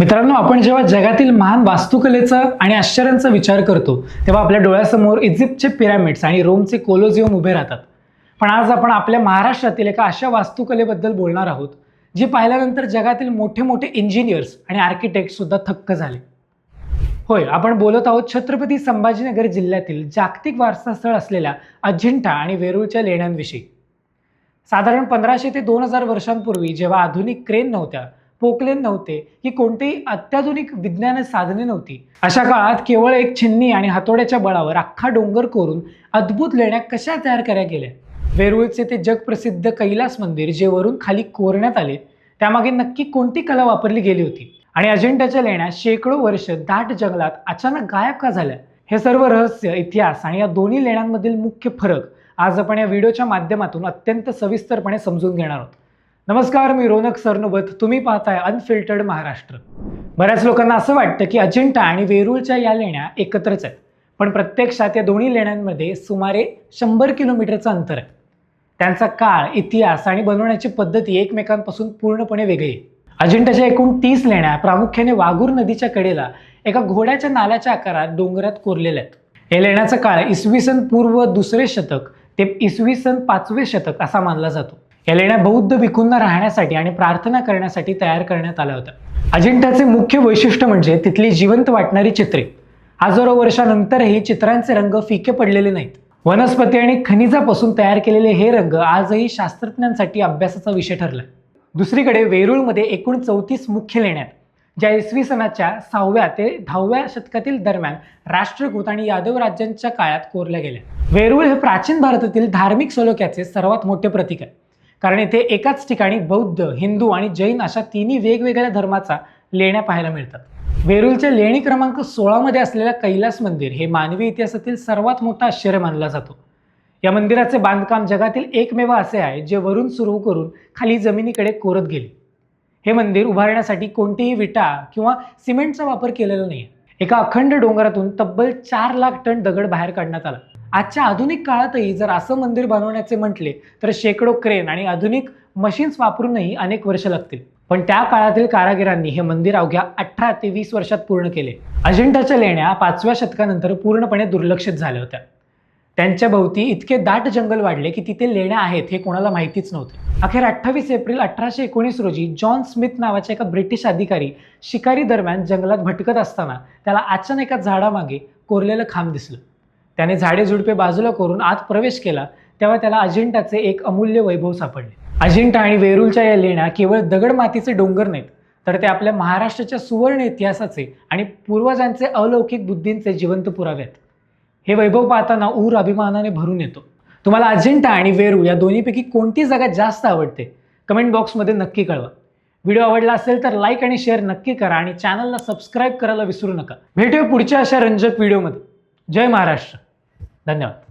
मित्रांनो, आपण जेव्हा जगातील महान वास्तुकलेचा आणि आश्चर्यांचा विचार करतो तेव्हा आपल्या डोळ्यासमोर इजिप्तचे पिरॅमिड्स आणि रोमचे कोलोजियम उभे राहतात. पण आज आपण आपल्या महाराष्ट्रातील एका अशा वास्तुकलेबद्दल बोलणार आहोत जी पाहिल्यानंतर जगातील मोठे मोठे इंजिनियर्स आणि आर्किटेक्ट सुद्धा थक्क झाले. होय, आपण बोलत आहोत छत्रपती संभाजीनगर जिल्ह्यातील जागतिक वारसा स्थळ असलेल्या अजिंठा आणि वेरूळच्या लेण्यांविषयी. साधारण 1500 ते 2000 वर्षांपूर्वी जेव्हा आधुनिक क्रेन नव्हत्या, पोकलेन नव्हते की कोणतेही अत्याधुनिक विज्ञान साधने नव्हती, अशा काळात केवळ एक छिन्नी आणि हातोड्याच्या बळावर अख्खा डोंगर कोरून अद्भुत लेण्या कशा तयार केल्या गेल्या. वेरूळचे ते जगप्रसिद्ध कैलास मंदिर जे वरून खाली कोरण्यात आले, त्यामागे नक्की कोणती कला वापरली गेली होती आणि अजिंठ्याच्या लेण्या शेकडो वर्ष दाट जंगलात अचानक गायब का झाल्या, हे सर्व रहस्य, इतिहास आणि या दोन्ही लेण्यांमधील मुख्य फरक आज आपण या व्हिडिओच्या माध्यमातून अत्यंत सविस्तरपणे समजून घेणार आहोत. नमस्कार, मी रोनक सरनोबत. तुम्ही पाहताय अनफिल्टर्ड महाराष्ट्र. बऱ्याच लोकांना असं वाटतं की अजिंठा आणि वेरूळच्या या लेण्या एकत्रच आहेत, पण प्रत्यक्षात या दोन्ही लेण्यांमध्ये सुमारे 100 किलोमीटरचं अंतर आहे. त्यांचा काळ, इतिहास आणि बनवण्याची पद्धती एकमेकांपासून पूर्णपणे वेगळी आहे. अजिंठ्याच्या एकूण 30 लेण्या प्रामुख्याने वाघूर नदीच्या कडेला एका घोड्याच्या नाल्याच्या आकारात डोंगरात कोरलेल्या आहेत. या लेण्याचा काळ इसवी सन पूर्व 2रे शतक ते इसवी सन 5वे शतक असा मानला जातो. या लेण्या बौद्ध भिक्खूंना राहण्यासाठी आणि प्रार्थना करण्यासाठी तयार करण्यात आल्या होत्या. अजिंठ्याचे मुख्य वैशिष्ट्य म्हणजे तिथली जिवंत वाटणारी चित्रे. हजारो वर्षानंतरही चित्रांचे रंग फिके पडलेले नाहीत. वनस्पती आणि खनिजापासून तयार केलेले हे रंग आजही शास्त्रज्ञांसाठी अभ्यासाचा विषय ठरलाय. दुसरीकडे वेरूळमध्ये एकूण 34 मुख्य लेण्या आहेत, ज्या इसवी सनाच्या 6व्या ते 10व्या शतकातील दरम्यान राष्ट्रकूट आणि यादव राज्यांच्या काळात कोरल्या गेल्या. वेरूळ हे प्राचीन भारतातील धार्मिक सलोख्याचे सर्वात मोठे प्रतीक आहे, कारण येथे एकाच ठिकाणी बौद्ध, हिंदू आणि जैन अशा तिन्ही वेगवेगळ्या धर्माचा लेण्या पाहायला मिळतात. वेरूळच्या लेणी क्रमांक 16 मध्ये असलेल्या कैलास मंदिर हे मानवी इतिहासातील सर्वात मोठा आश्चर्य मानला जातो. या मंदिराचे बांधकाम जगातील एकमेव असे आहे जे वरून सुरू करून खाली जमिनीकडे कोरत गेले. हे मंदिर उभारण्यासाठी कोणतीही विटा किंवा सिमेंटचा वापर केलेला नाही. एका अखंड डोंगरातून तब्बल 4 लाख टन दगड बाहेर काढण्यात आला. आजच्या आधुनिक काळातही जर असं मंदिर बनवण्याचे म्हटले तर शेकडो क्रेन आणि आधुनिक मशीन्स वापरूनही अनेक वर्ष लागतील. पण त्या काळातील कारागिरांनी हे मंदिर अवघ्या 18 ते 20 वर्षात पूर्ण केले. अजिंठ्याच्या लेण्या 5व्या शतकानंतर पूर्णपणे दुर्लक्षित झाल्या होत्या. त्यांच्या भोवती इतके दाट जंगल वाढले की तिथे लेण्या आहेत हे कोणाला माहितीच नव्हते. अखेर 28 एप्रिल 1819 रोजी जॉन स्मिथ नावाच्या एका ब्रिटिश अधिकारी शिकारी दरम्यान जंगलात भटकत असताना त्याला अचानक एका झाडामागे कोरलेलं खांब दिसलं. त्याने झाडे झुडपे बाजूला करून आत प्रवेश केला तेव्हा त्याला अजिंठ्याचे एक अमूल्य वैभव सापडले. अजिंठा आणि वेरूळच्या या लेण्या केवळ दगड मातीचे डोंगर नाहीत, तर ते आपल्या महाराष्ट्राच्या सुवर्ण इतिहासाचे आणि पूर्वजांचे अलौकिक बुद्धींचे जिवंत पुरावे आहेत. हे वैभव पाहताना ऊर अभिमानाने भरून येतो. तुम्हाला अजिंठा आणि वेरूळ या दोन्हीपैकी कोणती जागा जास्त आवडते कमेंट बॉक्समध्ये नक्की कळवा. व्हिडिओ आवडला असेल तर लाईक आणि शेअर नक्की करा आणि चॅनलला सबस्क्राईब करायला विसरू नका. भेटूया पुढच्या अशा रंजक व्हिडिओमध्ये. जय महाराष्ट्र. धन्यवाद.